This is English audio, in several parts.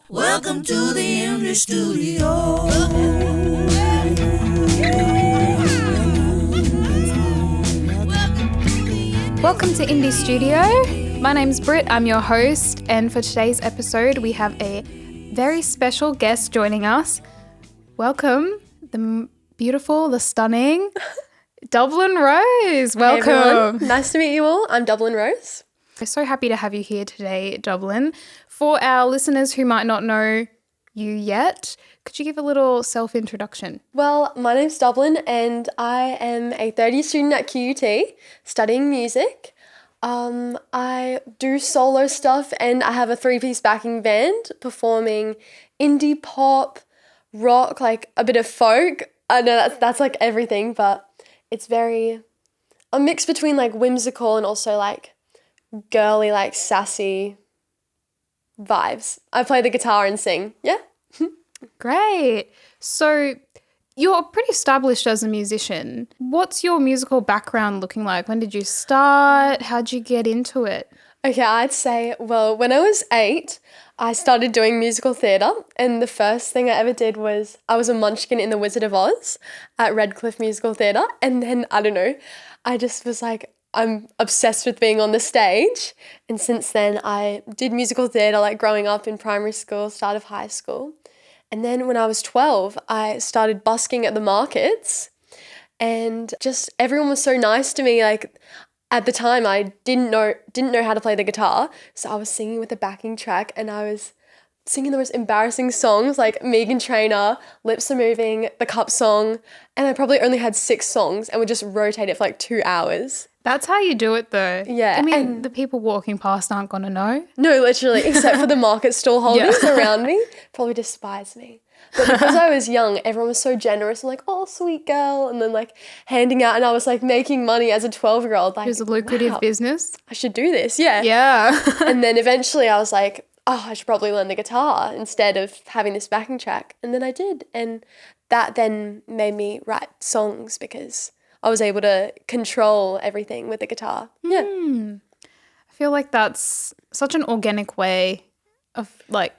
Welcome to the English studio. Welcome to Indie Studio. My name's Britt, I'm your host, and for today's episode we have a very special guest joining us. Welcome, the beautiful, the stunning Dublin Rose. Welcome. Hey everyone. Nice to meet you all. I'm Dublin Rose. We're so happy to have you here today, Dublin. For our listeners who might not know you yet, could you give a little self-introduction? Well, my name's Dublin and I am a third-year student at QUT studying music. I do solo stuff and I have a three-piece backing band performing indie pop, rock, like a bit of folk. I know that's like everything, but it's very a mix between like whimsical and also like girly, like sassy vibes. I play the guitar and sing. Yeah. Great. So you're pretty established as a musician. What's your musical background looking like? When did you start? How'd you get into it? Okay, I'd say, well, when I was 8, I started doing musical theatre, and the first thing I ever did was I was a munchkin in The Wizard of Oz at Redcliffe Musical Theatre, and then, I don't know, I just was like, I'm obsessed with being on the stage, and since then I did musical theatre like growing up in primary school, start of high school, and then when I was 12 I started busking at the markets, and just everyone was so nice to me. Like at the time I didn't know how to play the guitar, so I was singing with a backing track and I was singing the most embarrassing songs like Megan Trainor, Lips Are Moving, The Cup Song, and I probably only had 6 songs and would just rotate it for like 2 hours. That's how you do it though. Yeah. I mean, the people walking past aren't going to know. No, literally, except for the market stall holders around me, probably despise me. But because I was young, everyone was so generous and like, oh, sweet girl, and then like handing out, and I was like making money as a 12-year-old. Like, It was a lucrative wow, business. I should do this, yeah. Yeah. And then eventually I was like, oh, I should probably learn the guitar instead of having this backing track. And then I did. And that then made me write songs because I was able to control everything with the guitar. Yeah. I feel like that's such an organic way of like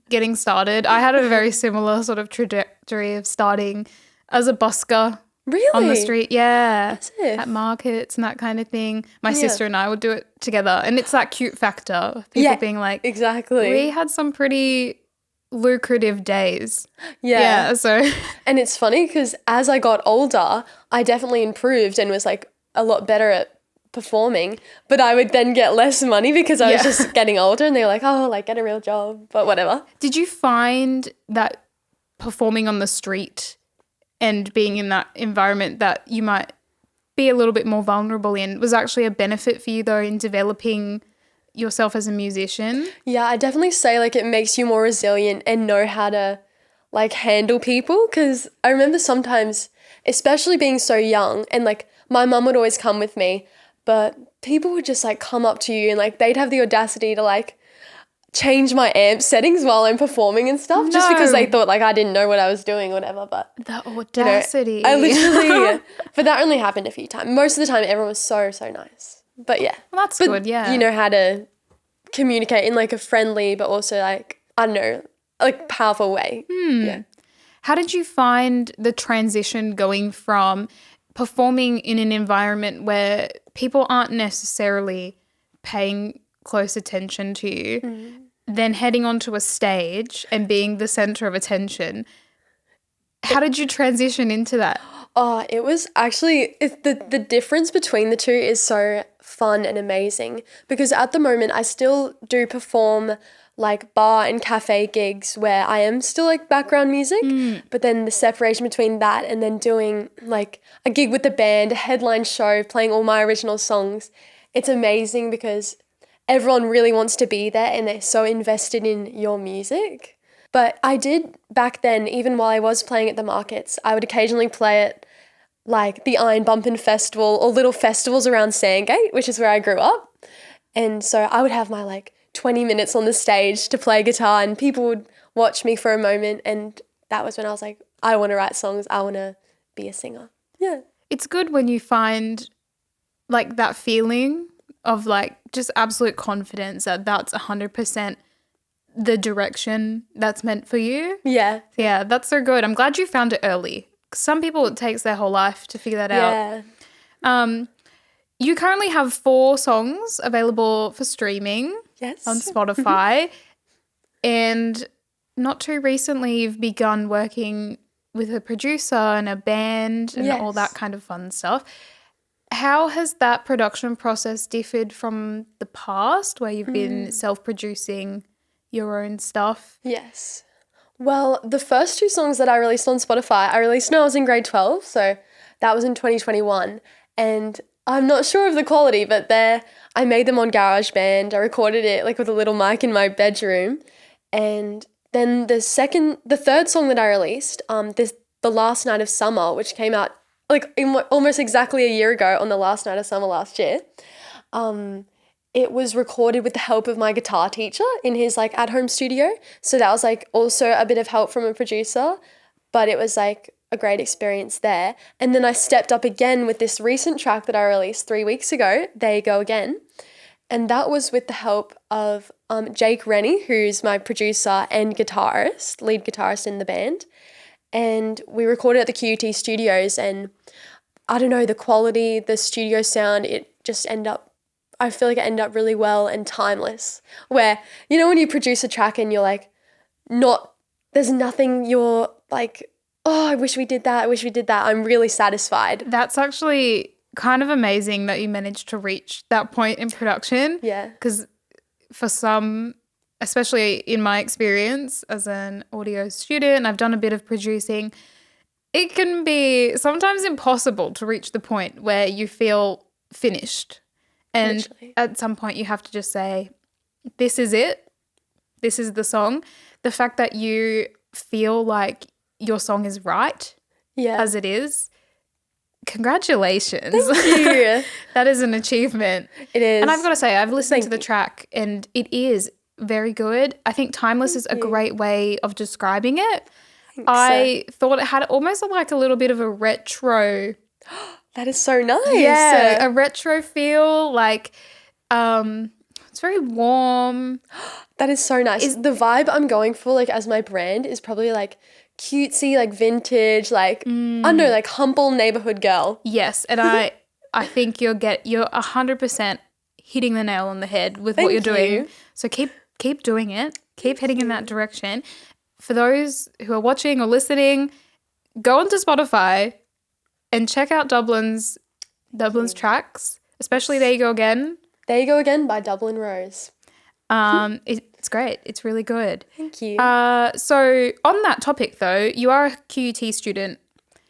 getting started. I had a very similar sort of trajectory of starting as a busker Really? on the street. Yeah. Massive. At markets and that kind of thing. My sister and I would do it together. And it's that cute factor of people being like, exactly. we had some pretty lucrative days. Yeah. So And it's funny because as I got older, I definitely improved and was like a lot better at performing, but I would then get less money because I was just getting older, and they were like, oh, like get a real job, but whatever. did you find that performing on the street and being in that environment that you might be a little bit more vulnerable in was actually a benefit for you though in developing yourself as a musician? Yeah, I definitely say like it makes you more resilient and know how to like handle people, because I remember sometimes, especially being so young, and like my mum would always come with me, but people would just like come up to you and like they'd have the audacity to like change my amp settings while I'm performing and stuff, just because they thought like I didn't know what I was doing or whatever. But The audacity. I literally, but that only happened a few times. Most of the time everyone was so nice. But yeah. Well, that's But good, yeah. you know how to communicate in like a friendly but also like, I don't know, like powerful way. Yeah. How did you find the transition going from performing in an environment where people aren't necessarily paying close attention to you, then heading onto a stage and being the center of attention? How did you transition into that? Oh, it was actually, the difference between the two is so fun and amazing, because at the moment I still do perform like bar and cafe gigs where I am still like background music, but then the separation between that and then doing like a gig with the band, a headline show, playing all my original songs, it's amazing because everyone really wants to be there and they're so invested in your music. But I did back then, even while I was playing at the markets, I would occasionally play at like the Iron Bumpin' Festival or little festivals around Sandgate, which is where I grew up. And so I would have my like 20 minutes on the stage to play guitar and people would watch me for a moment, and that was when I was like, I want to write songs, I want to be a singer. Yeah. It's good when you find like that feeling of like just absolute confidence that that's 100% the direction that's meant for you. Yeah. Yeah, that's so good. I'm glad you found it early. Some people, it takes their whole life to figure that out. Yeah. You currently have 4 songs available for streaming Yes. on Spotify. And not too recently, you've begun working with a producer and a band and all that Yes. kind of fun stuff. How has that production process differed from the past where you've been self-producing your own stuff? Yes. Well, the first 2 songs that I released on Spotify, I released when I was in grade 12, so that was in 2021. And I'm not sure of the quality, but I made them on GarageBand. I recorded it like with a little mic in my bedroom. And then the third song that I released, The Last Night of Summer, which came out like almost exactly a year ago on the last night of summer last year. It was recorded with the help of my guitar teacher in his like at-home studio. So that was like also a bit of help from a producer, but it was like a great experience there. And then I stepped up again with this recent track that I released 3 weeks ago, There You Go Again. And that was with the help of Jake Rennie, who's my producer and guitarist, lead guitarist in the band. And we recorded at the QUT studios, and I don't know, the quality, the studio sound, I feel like it ended up really well and timeless. Where, you know, when you produce a track and you're like, there's nothing you're like, oh, I wish we did that. I'm really satisfied. That's actually kind of amazing that you managed to reach that point in production. Yeah. Because for some, especially in my experience as an audio student, I've done a bit of producing. It can be sometimes impossible to reach the point where you feel finished. And Literally. at some point you have to just say, this is it. This is the song. The fact that you feel like your song is right as it is, congratulations. Thank you. That is an achievement. It is. And I've got to say, I've listened to the you. track and it is very good. I think timeless is a great way of describing it. I thought it had almost like a little bit of a retro. That is so nice. Yeah, a retro feel. Like, it's very warm. That is so nice. The vibe I'm going for, like, as my brand is probably like cutesy, like vintage, like I don't know, like humble neighborhood girl. Yes, and I think you're 100% hitting the nail on the head with what you're doing. you. So keep doing it. Keep heading in that direction. For those who are watching or listening, go onto Spotify and check out Dublin's tracks, especially There You Go Again. There You Go Again by Dublin Rose. It's great. It's really good. Thank you. So on that topic though, you are a QUT student.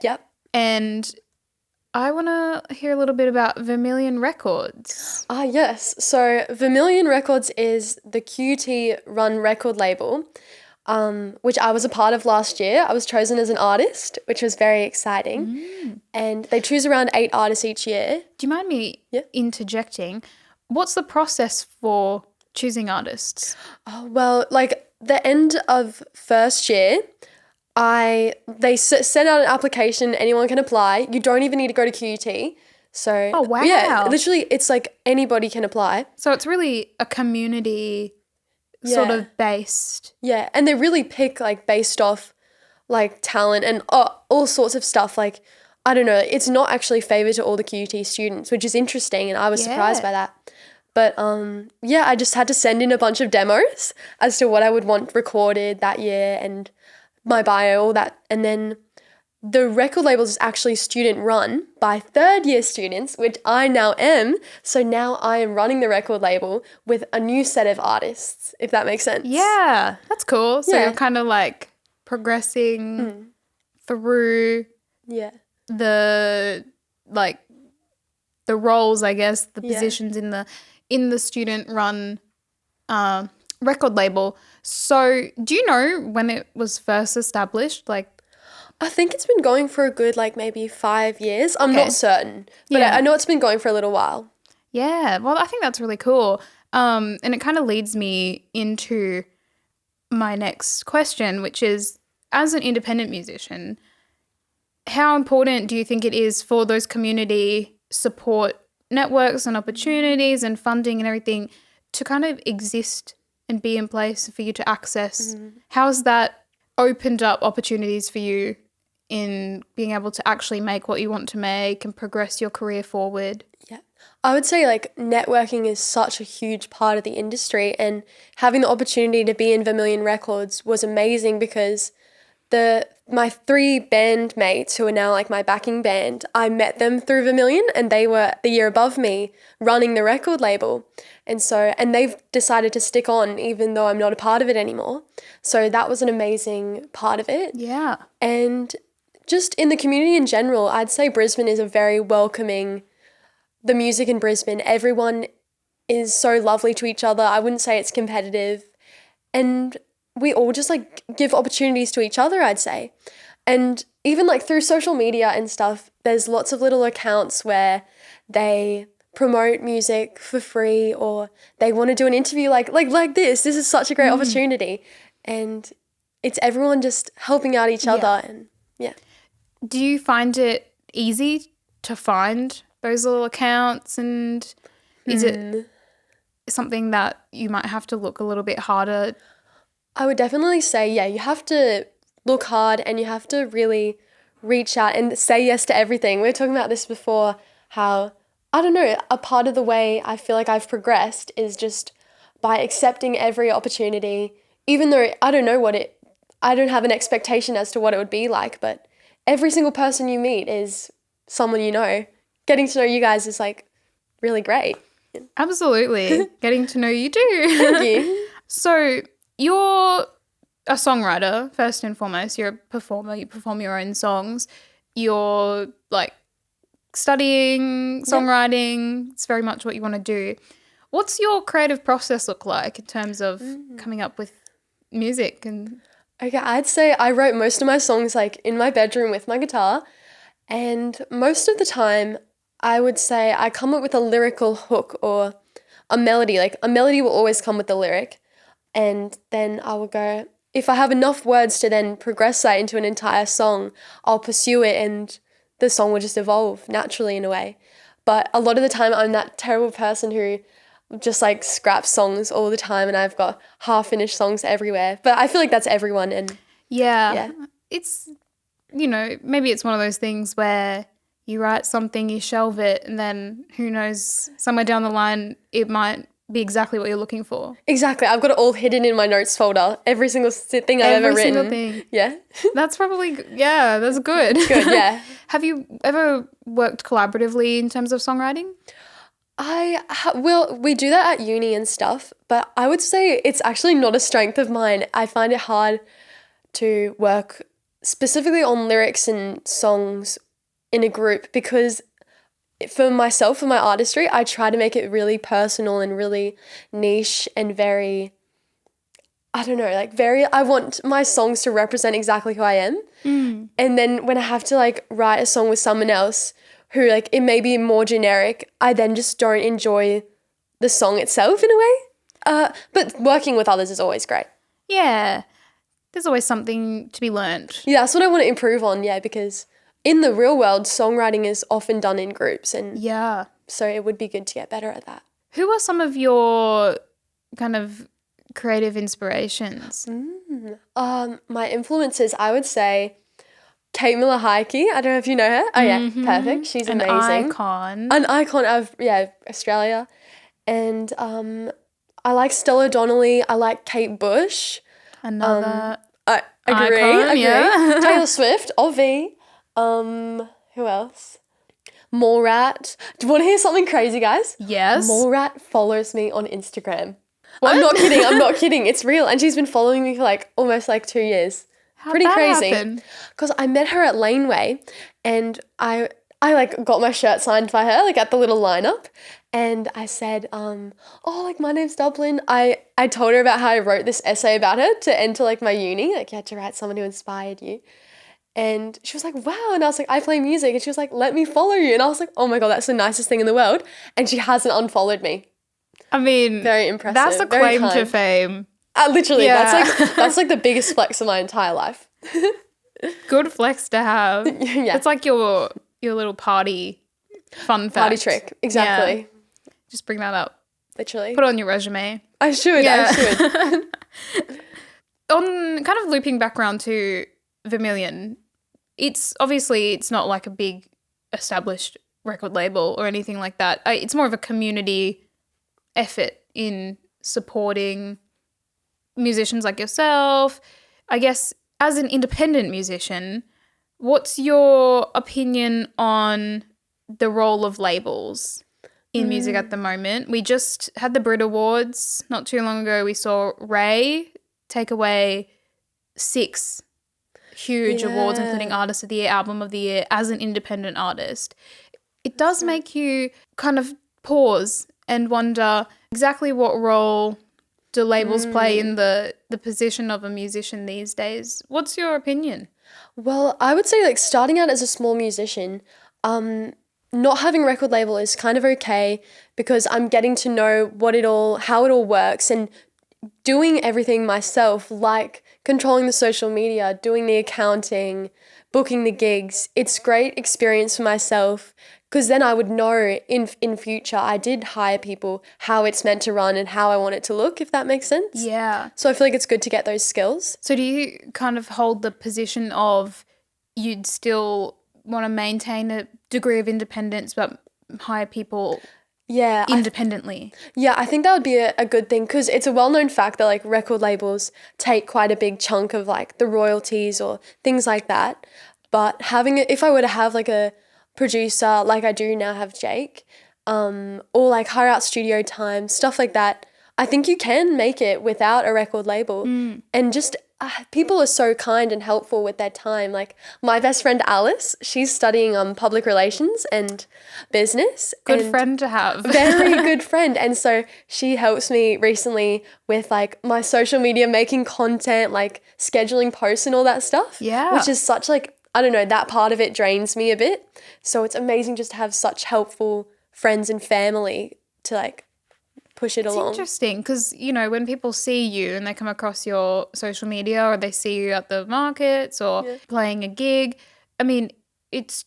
Yep. And I want to hear a little bit about Vermilion Records. Yes. So Vermilion Records is the QUT run record label, which I was a part of last year. I was chosen as an artist, which was very exciting. And they choose around 8 artists each year. Do you mind me interjecting? What's the process for choosing artists? Oh, well, like the end of first year, they send out an application, anyone can apply. You don't even need to go to QUT. So, Oh, wow. yeah, literally it's like anybody can apply. So it's really a community sort Yeah. of based. Yeah, and they really pick like based off like talent and all sorts of stuff. Like, I don't know, it's not actually favoured to all the QUT students, which is interesting, and I was surprised by that. But I just had to send in a bunch of demos as to what I would want recorded that year and my bio, all that. And then the record label is actually student run by third year students, which I now am. So now I am running the record label with a new set of artists, if that makes sense. Yeah, that's cool. So Yeah. you're kind of like progressing through Yeah. the roles, I guess, the positions in the student run record label. So do you know when it was first established? Like, I think it's been going for a good like maybe 5 years. I'm Okay. not certain, but Yeah. I know it's been going for a little while. yeah, well, I think that's really cool. And it kind of leads me into my next question, which is, as an independent musician, how important do you think it is for those community support networks and opportunities and funding and everything to kind of exist and be in place for you to access. How's that opened up opportunities for you in being able to actually make what you want to make and progress your career forward? Yeah. I would say like networking is such a huge part of the industry, and having the opportunity to be in Vermilion Records was amazing because my 3 bandmates who are now like my backing band, I met them through Vermilion, and they were the year above me running the record label. And they've decided to stick on even though I'm not a part of it anymore. So that was an amazing part of it. Yeah. And just in the community in general, I'd say Brisbane is a very welcoming, the music in Brisbane, everyone is so lovely to each other. I wouldn't say it's competitive. And we all just like give opportunities to each other, I'd say. And even like through social media and stuff, there's lots of little accounts where they promote music for free, or they want to do an interview like this. This is such a great opportunity. And it's everyone just helping out each other. And yeah. Do you find it easy to find those little accounts, and is it something that you might have to look a little bit harder? I would definitely say, yeah, you have to look hard and you have to really reach out and say yes to everything. We were talking about this before, how, I don't know, a part of the way I feel like I've progressed is just by accepting every opportunity, even though I don't have an expectation as to what it would be like, but every single person you meet is someone you know. Getting to know you guys is like really great. Absolutely. Getting to know you too. Thank you. So you're a songwriter, first and foremost. You're a performer. You perform your own songs. You're like studying songwriting. It's very much what you want to do. What's your creative process look like in terms of coming up with music? And okay, I'd say I wrote most of my songs like in my bedroom with my guitar, and most of the time I would say I come up with a lyrical hook or a melody. Like a melody will always come with the lyric, and then I will go, if I have enough words to then progress that into an entire song, I'll pursue it and the song will just evolve naturally in a way. But a lot of the time I'm that terrible person who just like scraps songs all the time, and I've got half-finished songs everywhere. But I feel like that's everyone. And yeah. It's, maybe it's one of those things where you write something, you shelve it, and then who knows, somewhere down the line it might be exactly what you're looking for. Exactly. I've got it all hidden in my notes folder. Every single thing I've ever written. Every single thing. Yeah. That's probably, that's good. Good, yeah. Have you ever worked collaboratively in terms of songwriting? We do that at uni and stuff, but I would say it's actually not a strength of mine. I find it hard to work specifically on lyrics and songs in a group because for myself, for my artistry, I try to make it really personal and really niche and very, I don't know, like I want my songs to represent exactly who I am. And then when I have to like write a song with someone else who like it may be more generic, I then just don't enjoy the song itself in a way. But working with others is always great. Yeah. There's always something to be learned. Yeah, that's what I want to improve on, because in the real world, songwriting is often done in groups, and so it would be good to get better at that. Who are some of your kind of creative inspirations? My influences, I would say Kate Miller-Heidke. I don't know if you know her. Oh yeah, perfect. She's amazing. An icon of Australia. And I like Stella Donnelly. I like Kate Bush. Another I agree. icon, yeah. Taylor Swift, Ovi. Who else? Morat. Do you want to hear something crazy, guys? Yes. Morat follows me on Instagram. Well, I'm not kidding. It's real. And she's been following me for like almost like 2 years. How'd Pretty that crazy. happen? Because I met her at Laneway, and I like got my shirt signed by her like at the little lineup, and I said, like my name's Dublin. I told her about how I wrote this essay about her to enter like my uni. Like you had to write someone who inspired you. And she was like, wow. And I was like, I play music. And she was like, let me follow you. And I was like, oh my God, that's the nicest thing in the world. And she hasn't unfollowed me. I mean, very impressive. That's a claim to fame. Literally, that's like the biggest flex of my entire life. Good flex to have. Yeah. It's like your little party fun fact. Party trick. Exactly. Yeah. Just bring that up. Literally. Put it on your resume. I should. On kind of looping back around to Vermilion, it's not like a big established record label or anything like that. It's more of a community effort in supporting musicians like yourself. I guess as an independent musician, what's your opinion on the role of labels in music at the moment? We just had the Brit Awards not too long ago. We saw Ray take away 6 huge awards, including Artist of the Year, Album of the Year, as an independent artist. It does make you kind of pause and wonder exactly what role do labels play in the position of a musician these days. What's your opinion? Well, I would say like starting out as a small musician, not having a record label is kind of okay because I'm getting to know how it all works, and doing everything myself, like controlling the social media, doing the accounting, booking the gigs. It's great experience for myself because then I would know in future I did hire people how it's meant to run and how I want it to look, if that makes sense. Yeah. So I feel like it's good to get those skills. So do you kind of hold the position of you'd still want to maintain a degree of independence but hire people independently? I think that would be a good thing because it's a well-known fact that like record labels take quite a big chunk of like the royalties or things like that. But if I were to have like a producer like I do now have Jake, or like hire out studio time, stuff like that, I think you can make it without a record label. And just people are so kind and helpful with their time. Like my best friend Alice, she's studying public relations and business. Good friend to have. Very good friend. And so she helps me recently with like my social media, making content, like scheduling posts and all that stuff. Yeah. Which is such like, I don't know, that part of it drains me a bit. So it's amazing just to have such helpful friends and family to like push it along. It's interesting because, you know, when people see you and they come across your social media or they see you at the markets or playing a gig, I mean, it's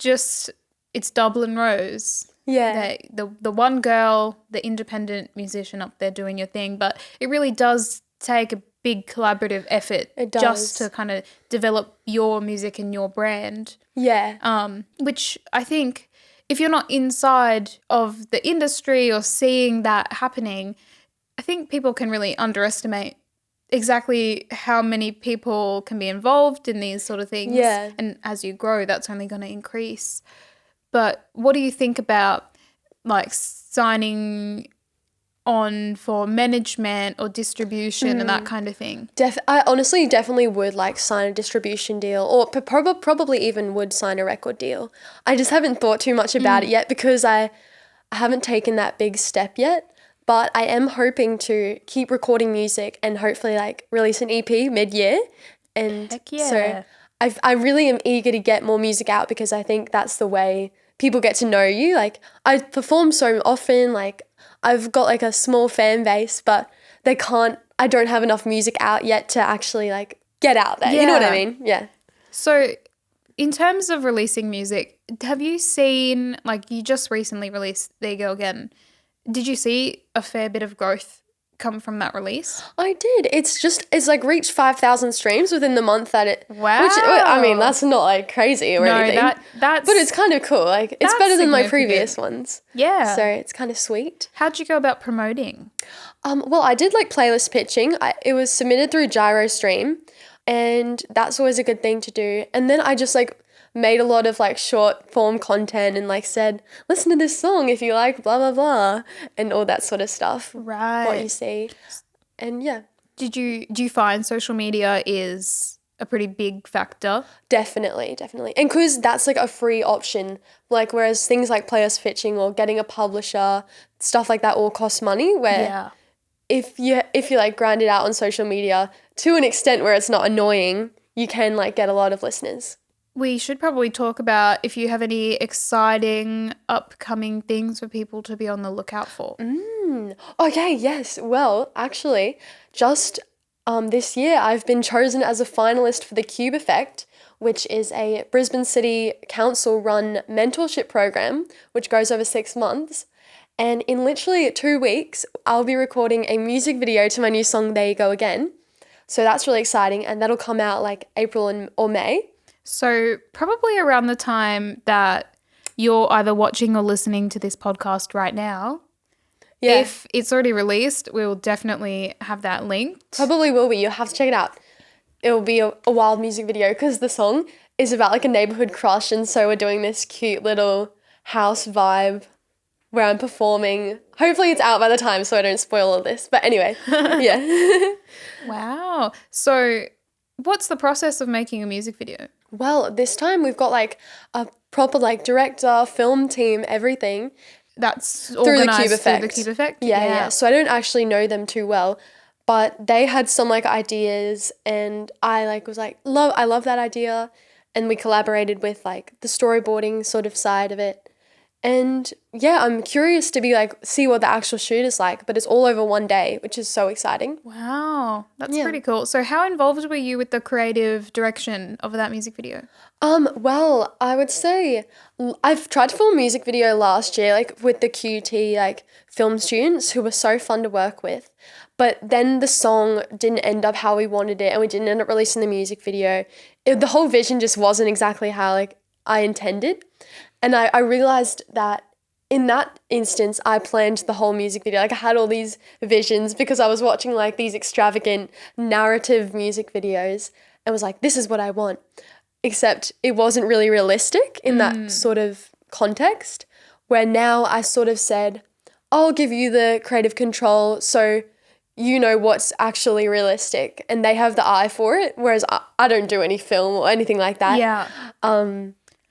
Dublin Rose. Yeah. The one girl, the independent musician up there doing your thing, but it really does take a big collaborative effort just to kind of develop your music and your brand. Yeah. Which I think if you're not inside of the industry or seeing that happening, I think people can really underestimate exactly how many people can be involved in these sort of things. Yeah. And as you grow, that's only going to increase. But what do you think about like signing on for management or distribution and that kind of thing? I honestly definitely would like sign a distribution deal, or probably even would sign a record deal. I just haven't thought too much about it yet because I haven't taken that big step yet. But I am hoping to keep recording music and hopefully like release an EP mid-year. And Heck yeah. so I really am eager to get more music out because I think that's the way people get to know you. Like I perform so often, like I've got like a small fan base, but I don't have enough music out yet to actually like get out there. You know what I mean? Yeah. So in terms of releasing music, have you seen, like you just recently released There You Go Again, did you see a fair bit of growth come from that release? I did. It's like reached 5,000 streams within the month that it. Wow. Which, I mean, that's not like crazy or anything. That's. But it's kind of cool. Like it's better than my previous ones. Yeah. So it's kind of sweet. How'd you go about promoting? Well, I did like playlist pitching. It was submitted through Gyro Stream, and that's always a good thing to do. And then I just like made a lot of like short form content and like said, listen to this song if you like blah, blah, blah, and all that sort of stuff. Right. What you see. And yeah. Do you find social media is a pretty big factor? Definitely. And because that's like a free option, like whereas things like playlist pitching or getting a publisher, stuff like that all costs money, where if you like grind it out on social media to an extent where it's not annoying, you can like get a lot of listeners. We should probably talk about if you have any exciting upcoming things for people to be on the lookout for. Okay, yes. Well, actually, just this year I've been chosen as a finalist for the Cube Effect, which is a Brisbane City Council run mentorship program which goes over 6 months. And in literally 2 weeks, I'll be recording a music video to my new song, There You Go Again. So that's really exciting, and that'll come out like April or May. So probably around the time that you're either watching or listening to this podcast right now. Yeah. If it's already released, we'll definitely have that linked. Probably will be. You'll have to check it out. It will be a wild music video because the song is about like a neighborhood crush, and so we're doing this cute little house vibe where I'm performing. Hopefully it's out by the time so I don't spoil all this. But anyway, yeah. Wow. So what's the process of making a music video? Well, this time we've got like a proper like director, film team, everything. That's Through the organised Cube Effect. through the Cube Effect? Yeah. So I don't actually know them too well, but they had some like ideas, and I like was like, I love that idea. And we collaborated with like the storyboarding sort of side of it. And yeah, I'm curious to be like, see what the actual shoot is like, but it's all over one day, which is so exciting. Wow. That's pretty cool. So how involved were you with the creative direction of that music video? Well, I would say I've tried to film a music video last year, like with the QT like film students who were so fun to work with. But then the song didn't end up how we wanted it, and we didn't end up releasing the music video. The whole vision just wasn't exactly how like I intended. And I realized that in that instance, I planned the whole music video. Like I had all these visions because I was watching like these extravagant narrative music videos and was like, this is what I want. Except it wasn't really realistic in that sort of context, where now I sort of said, I'll give you the creative control so you know what's actually realistic, and they have the eye for it, whereas I don't do any film or anything like that. Yeah.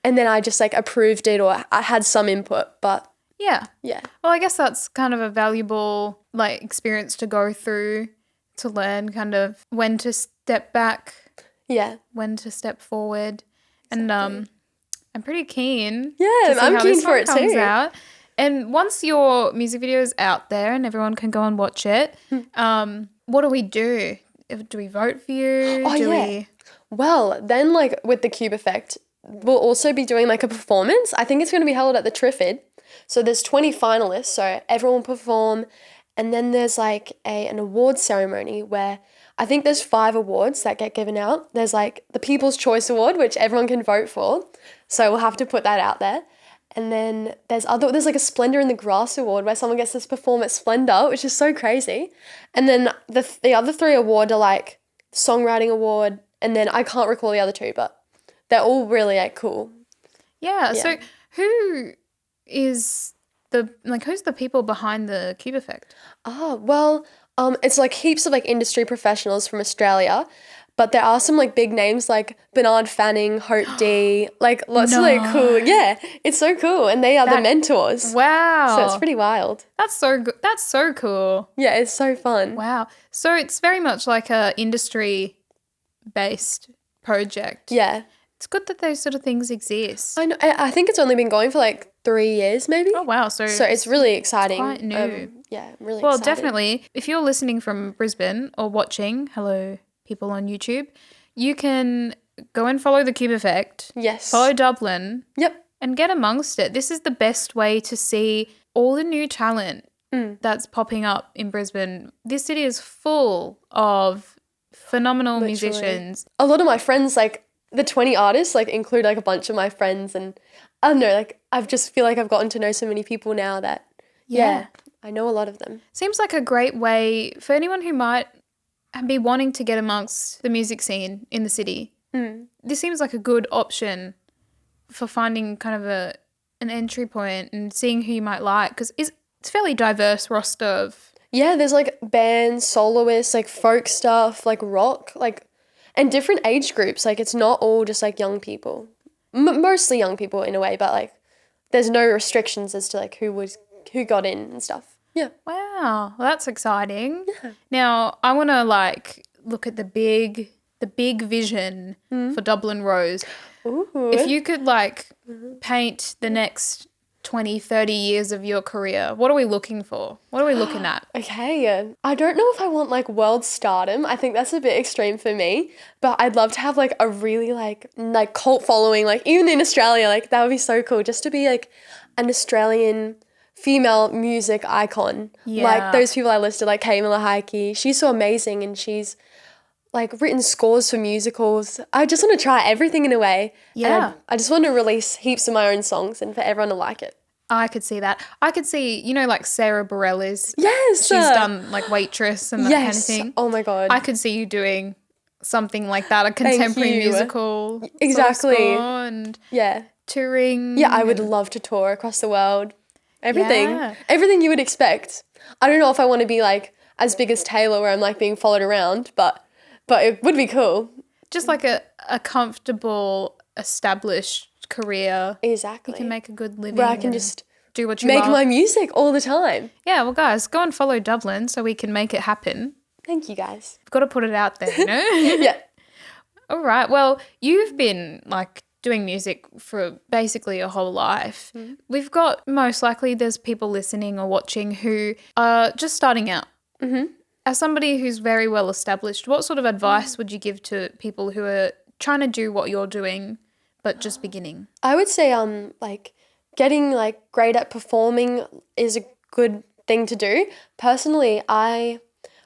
And then I just like approved it, or I had some input, but Yeah. yeah. Well, I guess that's kind of a valuable like experience to go through to learn kind of when to step back, Yeah. when to step forward. And I'm pretty keen. Yeah, to see I'm how keen this for one it comes too. out. And once your music video is out there and everyone can go and watch it, what do we do? Do we vote for you? Oh, yeah. Well, then like with the Cube Effect, we'll also be doing like a performance. I think it's going to be held at the Triffid. So there's 20 finalists, so everyone will perform. And then there's like an award ceremony where I think there's 5 awards that get given out. There's like the People's Choice Award, which everyone can vote for. So we'll have to put that out there. And then there's like a Splendor in the Grass Award where someone gets to perform at Splendor, which is so crazy. And then the other 3 awards are like Songwriting Award, and then I can't recall the other 2, but they're all really like cool. Yeah. So who is who's the people behind the Cube Effect? Well, it's like heaps of like industry professionals from Australia, but there are some like big names like Bernard Fanning, Hope D, like lots of like cool. Yeah, it's so cool, and they are the mentors. Wow. So it's pretty wild. That's so good. That's so cool. Yeah, it's so fun. Wow. So it's very much like a industry based project. Yeah. It's good that those sort of things exist. I know. I think it's only been going for like 3 years maybe. Oh, wow. So it's really exciting. quite new. Yeah, really Well, exciting. definitely, if you're listening from Brisbane or watching, hello, people on YouTube, you can go and follow the Cube Effect. Yes. Follow Dublin. Yep. And get amongst it. This is the best way to see all the new talent that's popping up in Brisbane. This city is full of phenomenal musicians. A lot of my friends, like the 20 artists, like include like a bunch of my friends, and I don't know, like I just feel like I've gotten to know so many people now that I know a lot of them. Seems like a great way for anyone who might be wanting to get amongst the music scene in the city. This seems like a good option for finding kind of an entry point and seeing who you might like, because it's a fairly diverse roster of... Yeah, there's like bands, soloists, like folk stuff, like rock, like, and different age groups. Like it's not all just like young people, mostly young people in a way, but like there's no restrictions as to like who got in and stuff. Yeah. Wow, well, that's exciting. Yeah. Now I want to like look at the big vision for Dublin Rose. Ooh. If you could like paint the next 20, 30 years of your career, what are we looking for? What are we looking at? Okay, I don't know if I want like world stardom. I think that's a bit extreme for me, but I'd love to have like a really like cult following, like even in Australia, like that would be so cool just to be like an Australian female music icon. Yeah. Like those people I listed, like Kay Malahaiki. She's so amazing, and she's like written scores for musicals. I just want to try everything in a way. Yeah. And I just want to release heaps of my own songs and for everyone to like it. I could see that. I could see, like Sarah Bareilles. Yes. She's done like Waitress and that kind of thing. Oh my God. I could see you doing something like that, a contemporary musical. sort of Exactly. score and Yeah. touring. Yeah, I would love to tour across the world. Everything. Yeah. Everything you would expect. I don't know if I want to be like as big as Taylor where I'm like being followed around, but it would be cool. Just like a comfortable, established career. Exactly. You can make a good living. Where I can and just do what you make love. my music all the time. Yeah, well, guys, go and follow Dublin so we can make it happen. Thank you, guys. We've got to put it out there, Yeah. All right. Well, you've been like doing music for basically your whole life. We've got most likely there's people listening or watching who are just starting out. Mm-hmm. As somebody who's very well established, what sort of advice would you give to people who are trying to do what you're doing but just beginning? I would say like getting like great at performing is a good thing to do. Personally, I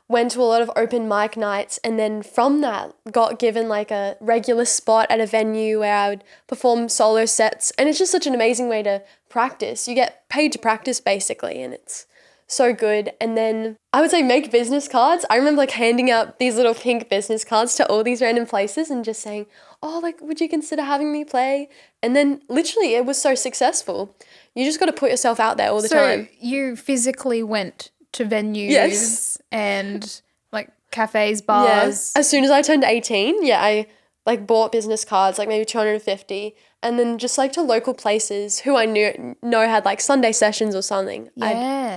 went to a lot of open mic nights, and then from that got given like a regular spot at a venue where I would perform solo sets, and it's just such an amazing way to practice. You get paid to practice basically, and it's so good. And then I would say make business cards. I remember like handing out these little pink business cards to all these random places and just saying, oh, like, would you consider having me play? And then literally it was so successful. You just got to put yourself out there all the time. So you physically went to venues Yes. and like cafes, Yeah. bars. As soon as I turned 18, I like bought business cards, like maybe 250, and then just like to local places who I know had like Sunday sessions or something. Yeah.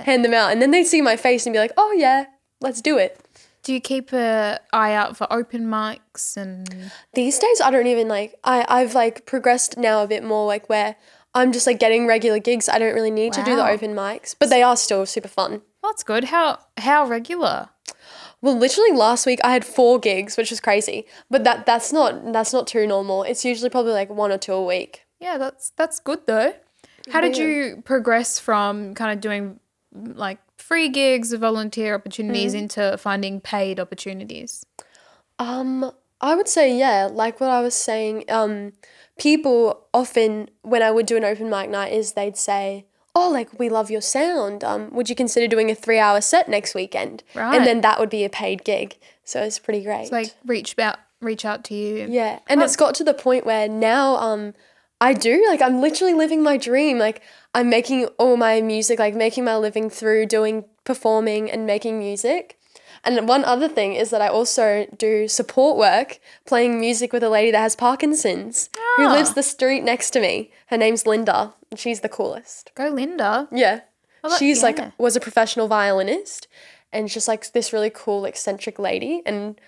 I'd hand them out, and then they'd see my face and be like, oh yeah, let's do it. Do you keep an eye out for open mics and These days I don't even like, I've like progressed now a bit more like where I'm just like getting regular gigs. I don't really need to do the Wow. open mics, but they are still super fun. that's good. How regular? Well, literally last week I had 4 gigs, which was crazy. But that's not too normal. It's usually probably like 1 or 2 a week. Yeah, that's good though. How did you progress from kind of doing like free gigs, volunteer opportunities into finding paid opportunities? I would say, like what I was saying, people often, when I would do an open mic night, is they'd say, oh, like, we love your sound. Would you consider doing a 3-hour set next weekend? Right. And then that would be a paid gig. So it's pretty great. It's like reach out to you. Yeah. And it's got to the point where now I do, like, I'm literally living my dream. Like, I'm making all my music, like making my living through performing and making music. And one other thing is that I also do support work, playing music with a lady that has Parkinson's, who lives the street next to me. Her name's Linda, and she's the coolest. Go Linda. Yeah. She's yeah. like, was a professional violinist, and just like this really cool, eccentric lady. And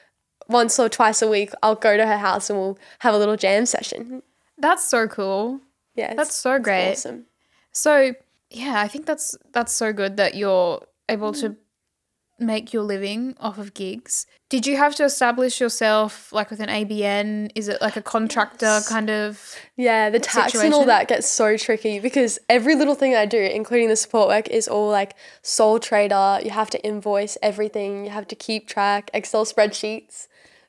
once or twice a week, I'll go to her house and we'll have a little jam session. That's so cool. Yeah. That's so great. It's awesome. So, yeah, I think that's so good that you're able to make your living off of gigs. Did you have to establish yourself like with an ABN? Is it like a contractor kind of Yeah, the tax and all situation? that gets so tricky because every little thing I do, including the support work, is all like sole trader. You have to invoice everything. You have to keep track, Excel spreadsheets,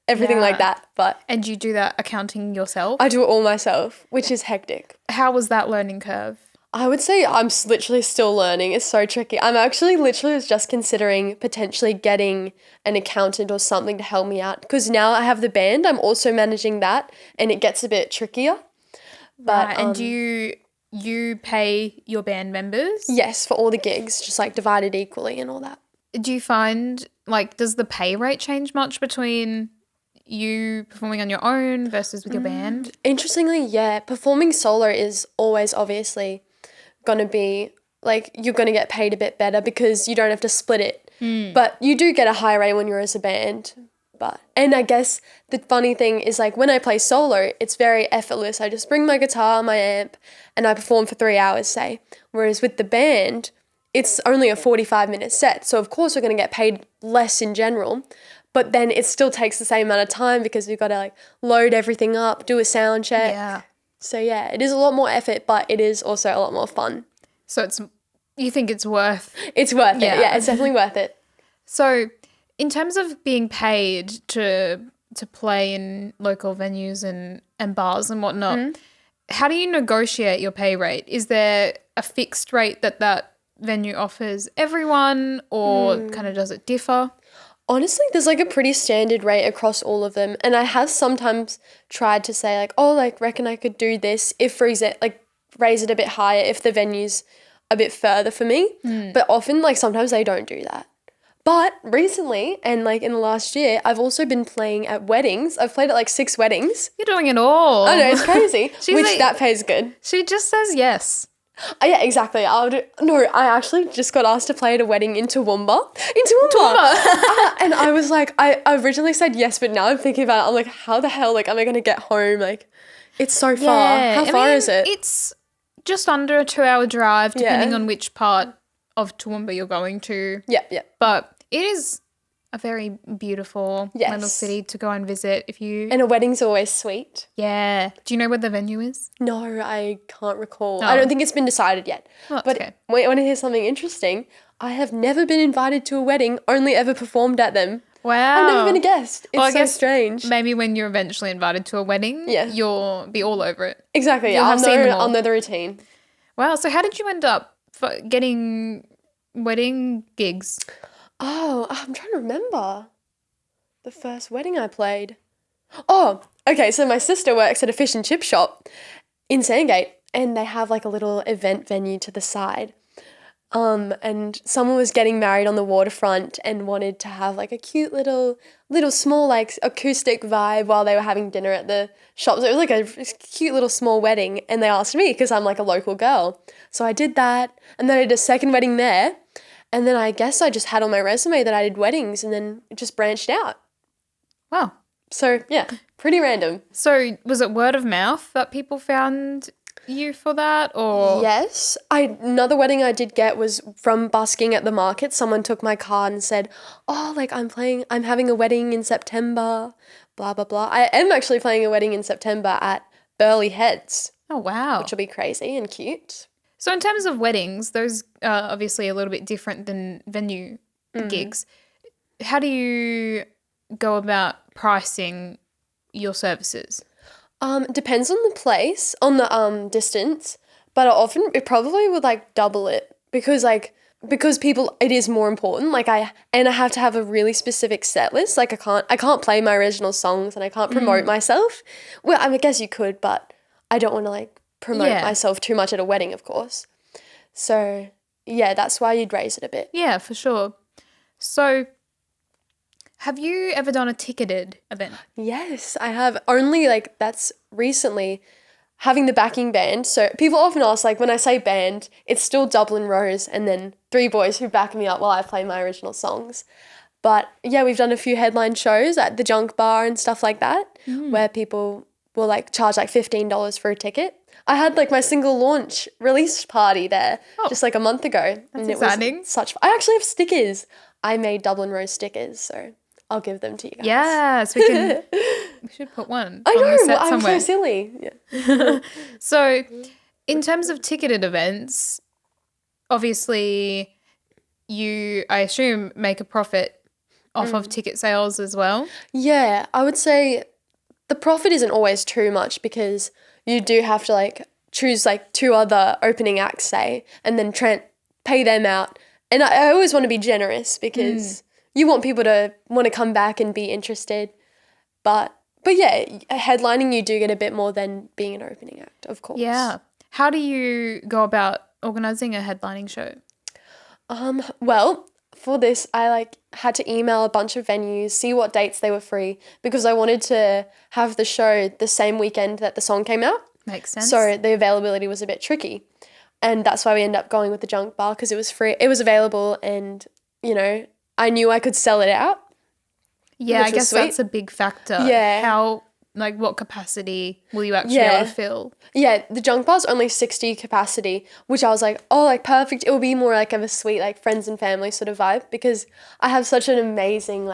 everything like Yeah. that. But And you do that accounting yourself? I do it all myself, which is hectic. How was that learning curve? I would say I'm literally still learning. It's so tricky. I'm actually literally was just considering potentially getting an accountant or something to help me out because now I have the band. I'm also managing that and it gets a bit trickier. But Right, and do you pay your band members? yes, for all the gigs, just like divided equally and all that. Do you find, like, does the pay rate change much between you performing on your own versus with your band? Interestingly, yeah, performing solo is always obviously going to be like you're going to get paid a bit better because you don't have to split it. But you do get a high rate when you're as a band. And I guess the funny thing is like when I play solo, it's very effortless. I just bring my guitar, my amp, and I perform for 3 hours, say. Whereas with the band, it's only a 45-minute set. So of course we're going to get paid less in general. But then it still takes the same amount of time because we've got to like load everything up, do a sound check. Yeah. So yeah, it is a lot more effort, but it is also a lot more fun. So it's You think it's worth. It's worth Yeah. it. Yeah, it's definitely worth it. So, in terms of being paid to play in local venues and bars and whatnot, how do you negotiate your pay rate? Is there a fixed rate that venue offers everyone, or kind of does it differ? Honestly, there's like a pretty standard rate across all of them. And I have sometimes tried to say like, oh, like reckon I could do this if, for example, like raise it a bit higher if the venue's a bit further for me. But often like sometimes they don't do that. But recently, and like in the last year, I've also been playing at weddings. I've played at like 6 weddings. You're doing it all. I know, it's crazy. Which like- that pays good. She just says yes. Oh, yeah, exactly. I actually just got asked to play at a wedding in Toowoomba. And I was like, I originally said yes, but now I'm thinking about it. I'm like, how the hell, like, am I going to get home? Like, it's so far. How far is it? It's just under a 2-hour drive, depending Yeah. on which part of Toowoomba you're going to. Yeah, yeah. But it is a very beautiful little Yes. city to go and visit if you... And a wedding's always sweet. Yeah. Do you know where the venue is? No, I can't recall. Oh. I don't think it's been decided yet. Oh, that's But okay. want to hear something interesting? I have never been invited to a wedding, only ever performed at them. Wow. I've never been a guest. It's Well, I so guess strange. Maybe when you're eventually invited to a wedding, Yeah. you'll be all over it. Exactly. You'll Yeah, have seen them all. I'll know the routine. Wow. So how did you end up getting wedding gigs? Oh, I'm trying to remember the first wedding I played. Oh, okay. So my sister works at a fish and chip shop in Sandgate, and they have like a little event venue to the side. And someone was getting married on the waterfront and wanted to have like a cute little small like acoustic vibe while they were having dinner at the shop. So it was like a cute little small wedding, and they asked me because I'm like a local girl. So I did that, and then I did a second wedding there. And then I guess I just had on my resume that I did weddings, and then it just branched out. Wow. So, yeah, pretty random. So was it word of mouth that people found you for that, or? Yes. Another wedding I did get was from busking at the market. Someone took my card and said, oh, like I'm having a wedding in September, blah, blah, blah. I am actually playing a wedding in September at Burleigh Heads, Oh, wow. which will be crazy and cute. So in terms of weddings, those are obviously a little bit different than venue gigs. How do you go about pricing your services? Depends on the place, on the distance, but it probably would like double it because people, it is more important. Like I have to have a really specific set list. Like I can't play my original songs, and I can't promote myself. Well, I guess you could, but I don't want to like promote myself too much at a wedding, of course. So yeah, that's why you'd raise it a bit. Yeah, for sure. So have you ever done a ticketed event? Yes, I have. Only like that's recently having the backing band. So people often ask, like when I say band, it's still Dublin Rose and then 3 boys who back me up while I play my original songs. But yeah, we've done a few headline shows at the Junk Bar and stuff like that, where people will like charge like $15 for a ticket. I had like my single launch release party there just like a month ago. That's and exciting. It was I actually have stickers. I made Dublin Rose stickers, so I'll give them to you guys. Yes, we should put one I on the know, set I'm somewhere. so silly. Yeah. So in terms of ticketed events, obviously you, I assume, make a profit off of ticket sales as well. Yeah, I would say the profit isn't always too much because you do have to like choose like 2 other opening acts, say, and then pay them out. And I always want to be generous because you want people to want to come back and be interested. But yeah, headlining you do get a bit more than being an opening act, of course. Yeah. How do you go about organising a headlining show? Well, for this, I had to email a bunch of venues, see what dates they were free, because I wanted to have the show the same weekend that the song came out. Makes sense. So the availability was a bit tricky. And that's why we ended up going with the Junk Bar, because it was free, it was available, and, I knew I could sell it out. Yeah, which I was guess sweet. that's a big factor. Yeah. How, what capacity will you actually be able to fill? Yeah, the Junk Bar's only 60 capacity, which I was like, oh, perfect. It will be more like of a sweet, friends and family sort of vibe, because I have such an amazing,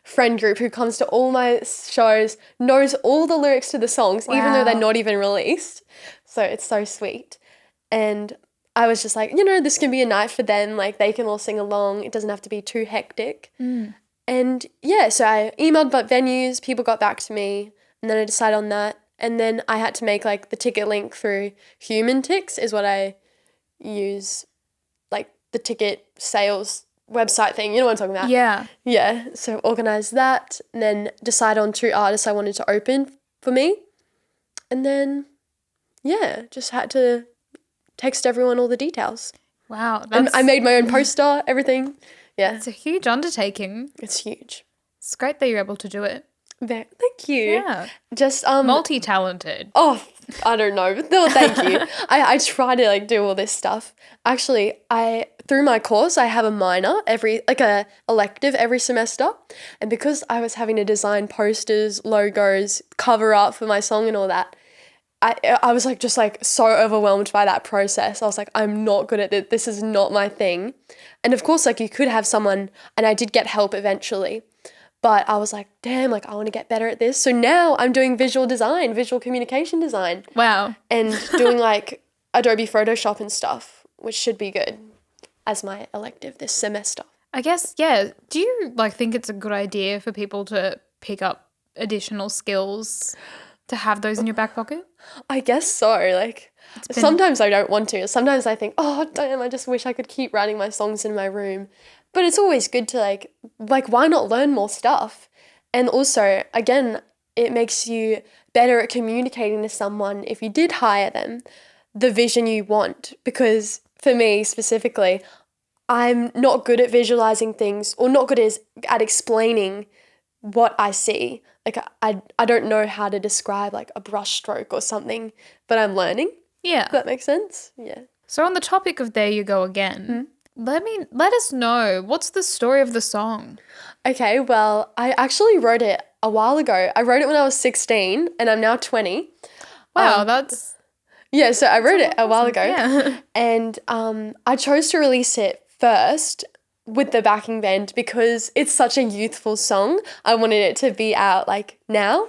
friend group who comes to all my shows, knows all the lyrics to the songs, even though they're Wow. not even released. So it's so sweet. And I was just like, this can be a night for them. Like, they can all sing along. It doesn't have to be too hectic. And yeah, so I emailed about venues, people got back to me, and then I decided on that. And then I had to make like the ticket link through Human Tix is what I use, like the ticket sales website thing. You know what I'm talking about? Yeah. Yeah. So organize that and then decide on 2 artists I wanted to open for me. And then, yeah, just had to text everyone all the details. Wow. And I made my own poster, everything. Yeah. It's a huge undertaking. It's huge. It's great that you're able to do it. Thank you. Yeah. Just Multi-talented. Oh, I don't know. No, thank you. I try to like do all this stuff. Actually, through my course I have a minor a elective every semester, and because I was having to design posters, logos, cover art for my song and all that, I was like just like so overwhelmed by that process. I was like, I'm not good at it. This is not my thing. And of course, like you could have someone, and I did get help eventually. But I was like, damn, like I want to get better at this. So now I'm doing visual communication design. Wow. And doing like Adobe Photoshop and stuff, which should be good as my elective this semester. I guess, yeah. Do you like think it's a good idea for people to pick up additional skills to have those in your back pocket? I guess so. Like sometimes I don't want to. Sometimes I think, oh, damn, I just wish I could keep writing my songs in my room. But it's always good to like why not learn more stuff? And also, again, it makes you better at communicating to someone if you did hire them the vision you want. Because for me specifically, I'm not good at visualizing things or not good at explaining what I see. Like I don't know how to describe like a brush stroke or something, but I'm learning. Yeah. Does that make sense? Yeah. So on the topic of There You Go Again, let us know, what's the story of the song? Okay, well, I actually wrote it a while ago. I wrote it when I was 16 and I'm now 20. Wow, that's... Yeah, so I wrote it a while ago. Yeah. And I chose to release it first with the backing band because it's such a youthful song. I wanted it to be out like now.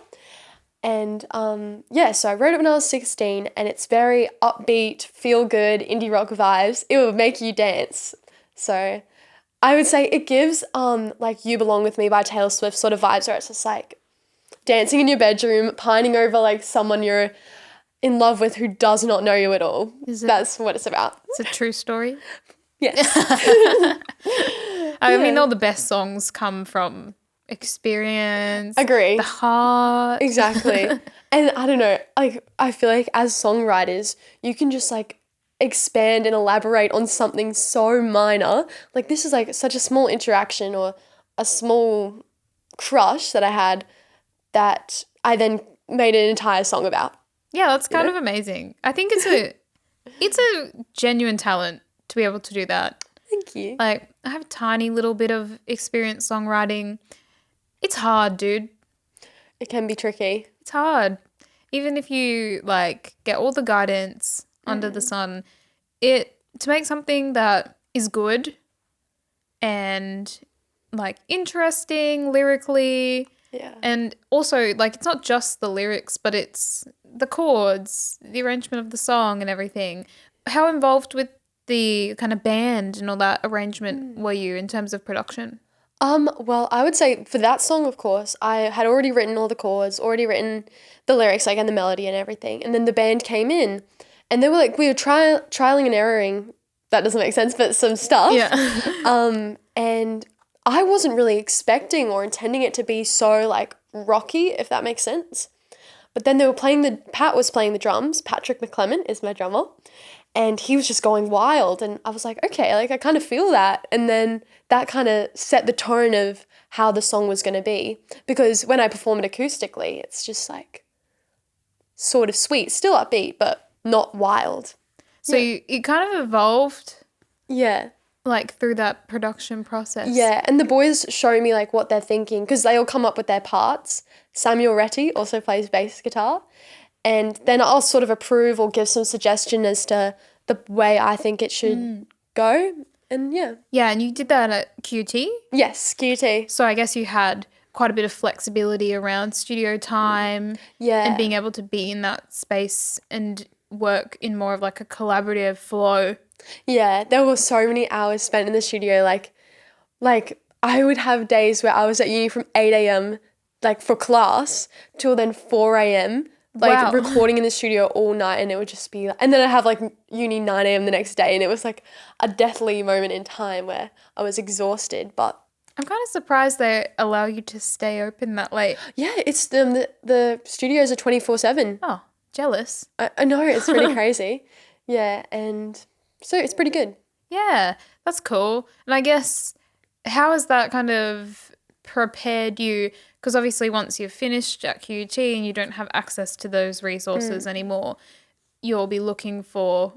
And so I wrote it when I was 16 and it's very upbeat, feel good, indie rock vibes. It will make you dance. So I would say it gives like You Belong With Me by Taylor Swift sort of vibes where it's just like dancing in your bedroom, pining over like someone you're in love with who does not know you at all. That's what it's about. It's a true story. Yes. I mean, all the best songs come from experience. Agree. The heart. Exactly. And I don't know, like I feel like as songwriters, you can just like expand and elaborate on something so minor. Like this is like such a small interaction or a small crush that I had that I then made an entire song about. Yeah, that's kind of amazing. I think it's a genuine talent to be able to do that. Thank you. Like I have a tiny little bit of experience songwriting. It's hard, dude. It can be tricky. It's hard. Even if you like get all the guidance under the sun, to make something that is good and like interesting lyrically. Yeah. And also like it's not just the lyrics, but it's the chords, the arrangement of the song and everything. How involved with the kind of band and all that arrangement were you in terms of production? Well, I would say for that song, of course, I had already written all the chords, already written the lyrics, like, and the melody and everything. And then the band came in and they were like, we were trialing and erroring. That doesn't make sense, but some stuff. Yeah. And I wasn't really expecting or intending it to be so like rocky, if that makes sense. But then Pat was playing the drums. Patrick McClement is my drummer. And he was just going wild. And I was like, okay, like I kind of feel that. And then that kind of set the tone of how the song was going to be. Because when I perform it acoustically, it's just like sort of sweet, still upbeat, but not wild. So it kind of evolved Yeah. like through that production process. Yeah. And the boys show me like what they're thinking because they all come up with their parts. Samuel Retty also plays bass guitar. And then I'll sort of approve or give some suggestion as to the way I think it should go. And yeah. Yeah, and you did that at QT? Yes, QT. So I guess you had quite a bit of flexibility around studio time. Yeah. And being able to be in that space and work in more of like a collaborative flow. Yeah, there were so many hours spent in the studio. Like I would have days where I was at uni from 8 a.m. like for class till then 4 a.m. like Wow. recording in the studio all night, and it would just be and then I'd have like uni 9 a.m. the next day, and it was like a deathly moment in time where I was exhausted. But I'm kind of surprised they allow you to stay open that late. yeah, it's the studios are 24/7. Oh, jealous. I know, it's pretty crazy. Yeah, and so it's pretty good. Yeah, that's cool. And I guess, how has that kind of prepared you? Because obviously once you've finished at QUT and you don't have access to those resources anymore, you'll be looking for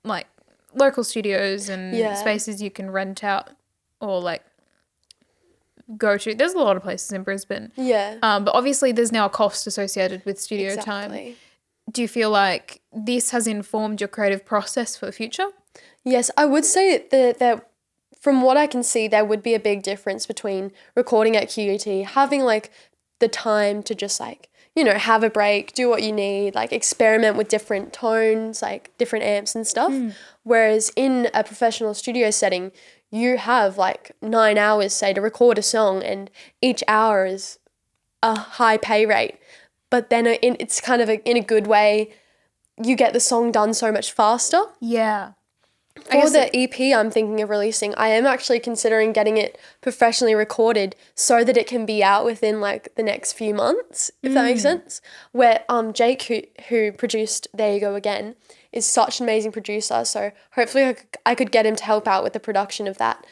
like local studios and spaces you can rent out or like go to. There's a lot of places in Brisbane. Yeah. But obviously there's now a cost associated with studio time. Do you feel like this has informed your creative process for the future? Yes, I would say that from what I can see, there would be a big difference between recording at QUT, having like the time to just like, you know, have a break, do what you need, like experiment with different tones, like different amps and stuff. Whereas in a professional studio setting, you have like 9 hours, say, to record a song, and each hour is a high pay rate. But then it's kind of in a good way, you get the song done so much faster. Yeah. For the EP I'm thinking of releasing, I am actually considering getting it professionally recorded so that it can be out within like the next few months, if that makes sense. Where Jake, who produced There You Go Again, is such an amazing producer, so hopefully I could get him to help out with the production of that.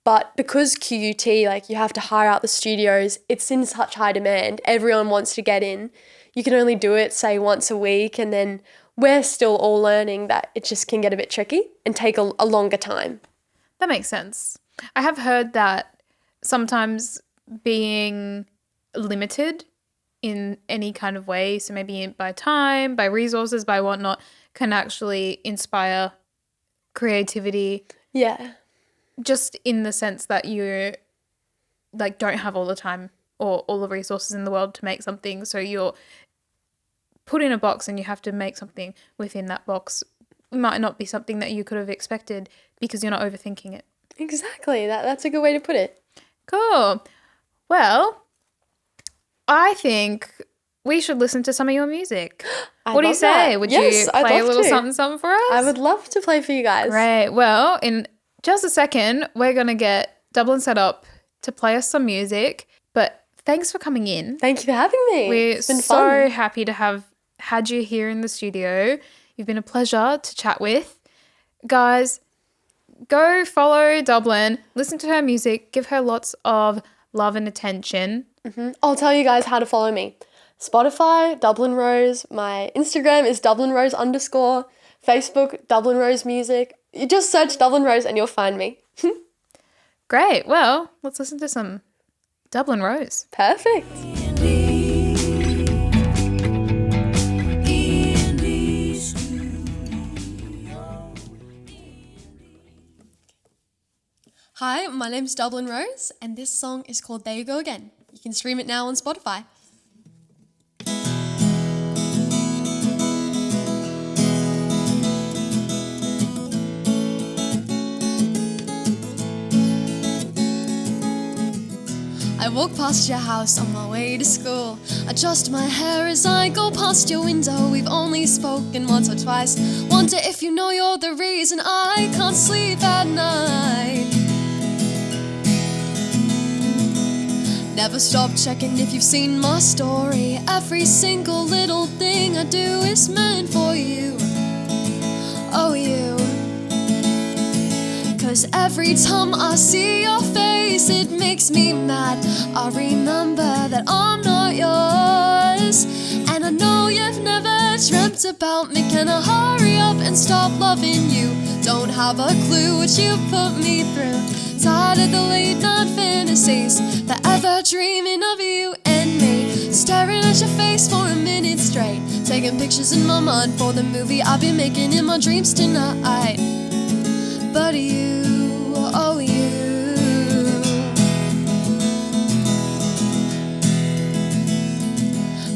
But because QUT, like you have to hire out the studios, it's in such high demand, everyone wants to get in. You can only do it, say, once a week, and then we're still all learning that it just can get a bit tricky and take a longer time. That makes sense. I have heard that sometimes being limited in any kind of way, so maybe by time, by resources, by whatnot, can actually inspire creativity. Yeah. Just in the sense that you like don't have all the time or all the resources in the world to make something, so you're put in a box and you have to make something within that box. It might not be something that you could have expected because you're not overthinking it. Exactly. That's a good way to put it. Cool. Well, I think we should listen to some of your music. What do you say? That. Would Yes, you I'd play a love little to. something for us? I would love to play for you guys. Great. Well, in just a second, we're going to get Dublin set up to play us some music. But thanks for coming in. Thank you for having me. We're It's been so fun. happy to have had you here in the studio. You've been a pleasure to chat with. Guys, go follow Dublin, listen to her music, give her lots of love and attention. I'll tell you guys how to follow me. Spotify, Dublin Rose. My Instagram is Dublin Rose _ Facebook, Dublin Rose Music. You just search Dublin Rose and you'll find me. Great. Well, let's listen to some Dublin Rose. Perfect. Hi, my name's Dublin Rose, and this song is called There You Go Again. You can stream it now on Spotify. I walk past your house on my way to school. Adjust my hair as I go past your window. We've only spoken once or twice. Wonder if you know you're the reason I can't sleep at night. Never stop checking if you've seen my story. Every single little thing I do is meant for you. Oh, you. 'Cause every time I see your face, it makes me mad. I remember that I'm not yours, and I know you've never dreamt about me. Can I hurry up and stop loving you? Don't have a clue what you put me through. Tired of the late night fantasies, forever dreaming of you and me. Staring at your face for a minute straight, taking pictures in my mind for the movie I'll be making in my dreams tonight. But you, oh you,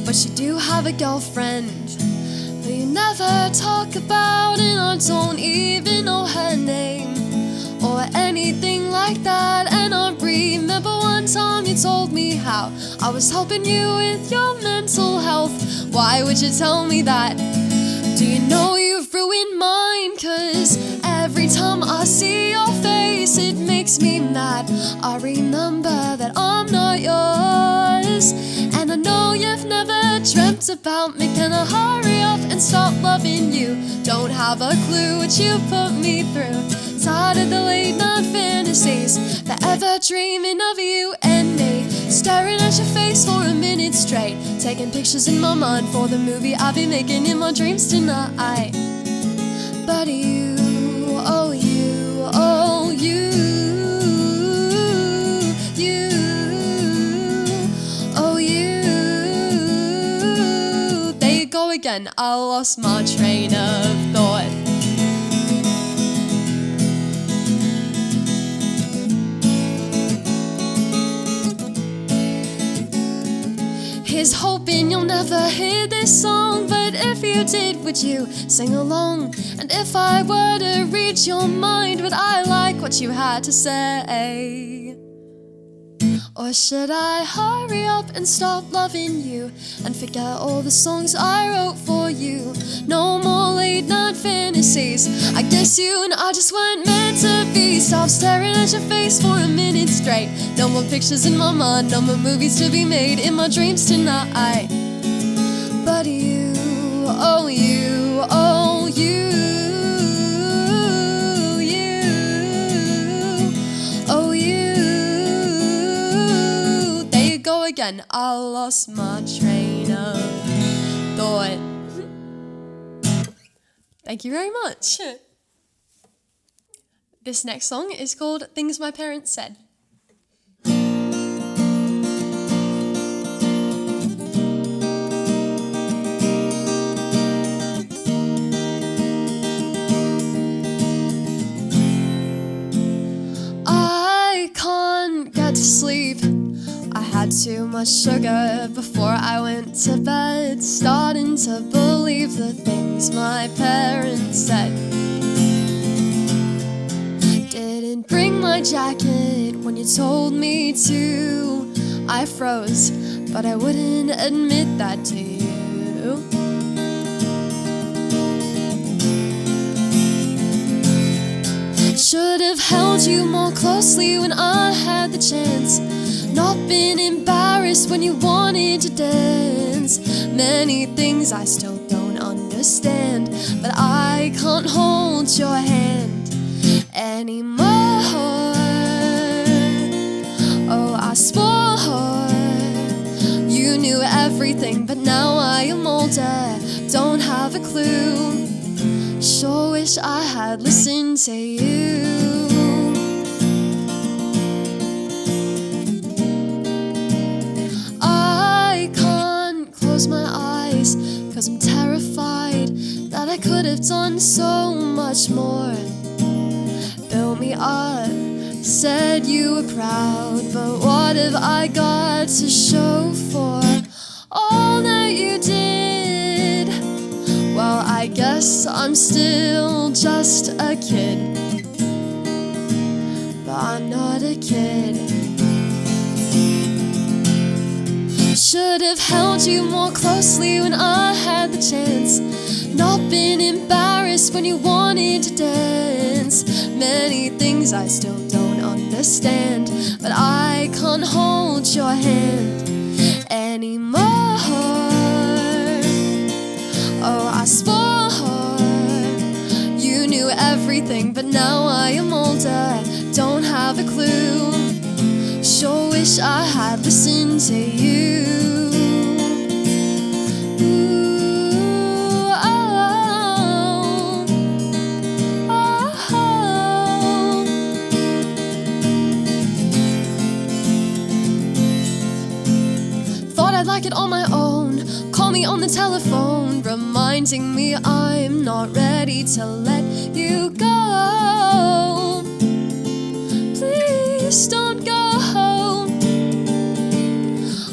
but you do have a girlfriend we never talk about, and I don't even know her name or anything like that. And I remember one time you told me how I was helping you with your mental health. Why would you tell me that? Do you know you've ruined mine? 'Cause every time I see your face, it makes me mad. I remember that I'm not yours, and I know you've never dreamt about me. Can I hurry up and stop loving you? Don't have a clue what you put me through. Tired of the late night fantasies, forever dreaming of you and me. Staring at your face for a minute straight, taking pictures in my mind for the movie I'll be making in my dreams tonight. But you, oh you, oh you, you, oh you. There you go again, I lost my train of thought. Here's hoping you'll never hear this song, but if you did, would you sing along? And if I were to read your mind, would I like what you had to say? Or should I hurry up and stop loving you and forget all the songs I wrote for you? No more late night fantasies, I guess you and I just weren't meant to be. Stop staring at your face for a minute straight. No more pictures in my mind, no more movies to be made in my dreams tonight. But you, oh you, oh you, you, oh you. There you go again, I lost my train of thought. Thank you very much. This next song is called Things My Parents Said. I can't get to sleep. I had too much sugar before I went to bed, starting to believe the things my parents said. Didn't bring my jacket when you told me to. I froze, but I wouldn't admit that to you. Should have held you more closely when I had the chance, not been embarrassed when you wanted to dance. Many things I still don't understand, but I can't hold your hand anymore. Oh, I swore you knew everything, but now I am older, don't have a clue. Sure wish I had listened to you. I can't close my eyes, 'cause I'm terrified that I could have done so much more. Built me up, said you were proud, but what have I got to show for all that you did? Well, I guess I'm still just a kid, but I'm not a kid. Should have held you more closely when I had the chance, not been embarrassed when you wanted to dance. Many things I still don't understand, but I can't hold your hand anymore. Oh, I swore you knew everything, but now I am older, don't have a clue. Sure wish I had listened to you. Ooh, oh, oh, oh. Thought I'd like it on my own. Call me on the telephone, reminding me I'm not ready to let you go. Please don't go.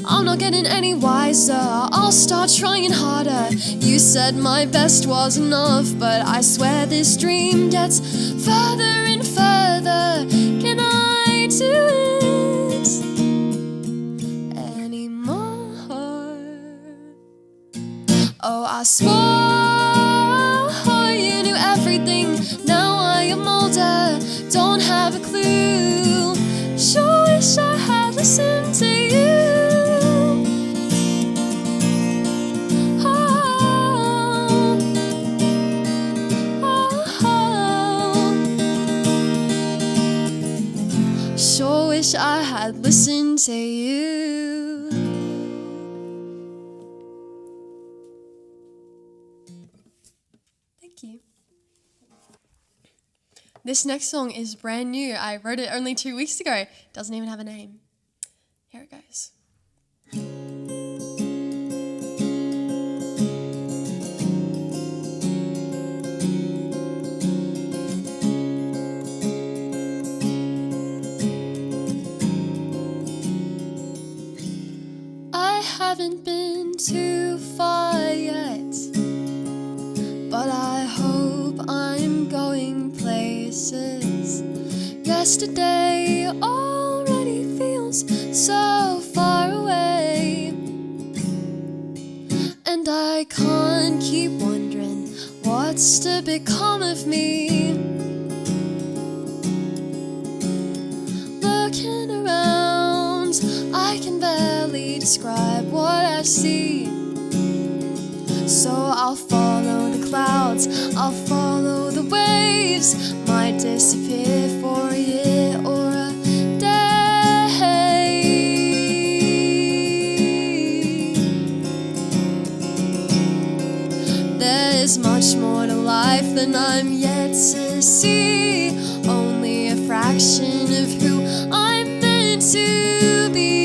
I'm not getting any wiser. I'll start trying harder. You said my best was enough, but I swear this dream gets further and further. Can I do it anymore? Oh, I swore you knew everything. Now I am older, don't have a clue. Sure wish I had listened to you. Oh, oh, oh. Sure wish I had listened to you. Thank you. This next song is brand new. I wrote it only 2 weeks ago. It doesn't even have a name. Here it goes. I haven't been too far yet, but I hope I'm going places. Yesterday already feels so far away, and I can't keep wondering what's to become of me. Looking around, I can barely describe what I see. So I'll follow the clouds, I'll follow the waves. Might disappear for a year or a day. There's much more to life than I'm yet to see. Only a fraction of who I'm meant to be.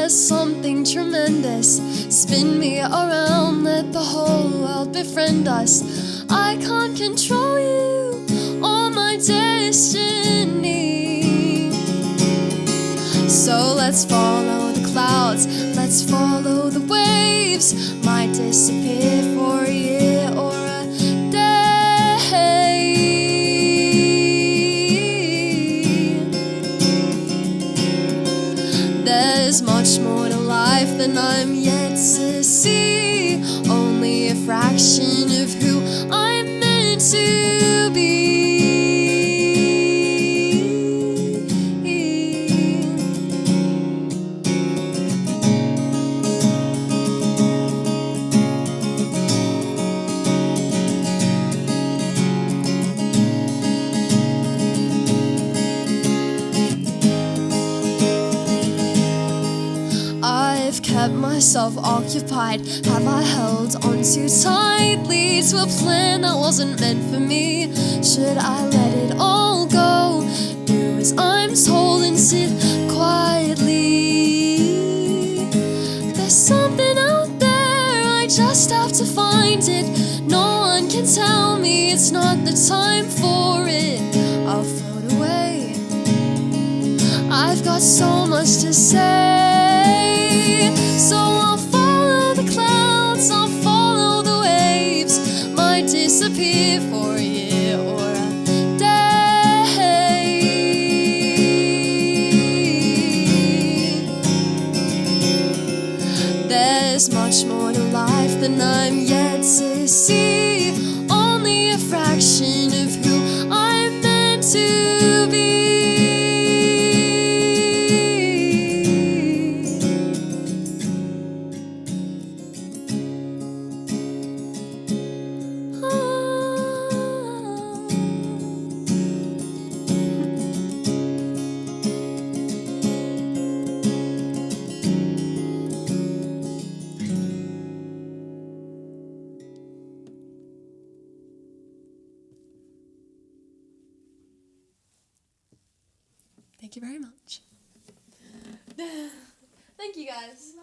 Something tremendous, spin me around, let the whole world befriend us. I can't control you or my destiny. So let's follow the clouds, let's follow the waves. Might disappear for a year or a day. There's much more to life than I'm yet to see. Only a fraction of who I'm meant to be. I've kept myself occupied. Have I held on too tightly to a plan that wasn't meant for me? Should I let it all go? Do as I'm told and sit quietly. There's something out there, I just have to find it. No one can tell me it's not the time for it. I'll float away. I've got so much to say. So I'll follow the clouds, I'll follow the waves. Might disappear for a year or a day. There's much more to life than I'm yet to see. Only a fraction of who I'm meant to be. Thank you very much. Thank you guys.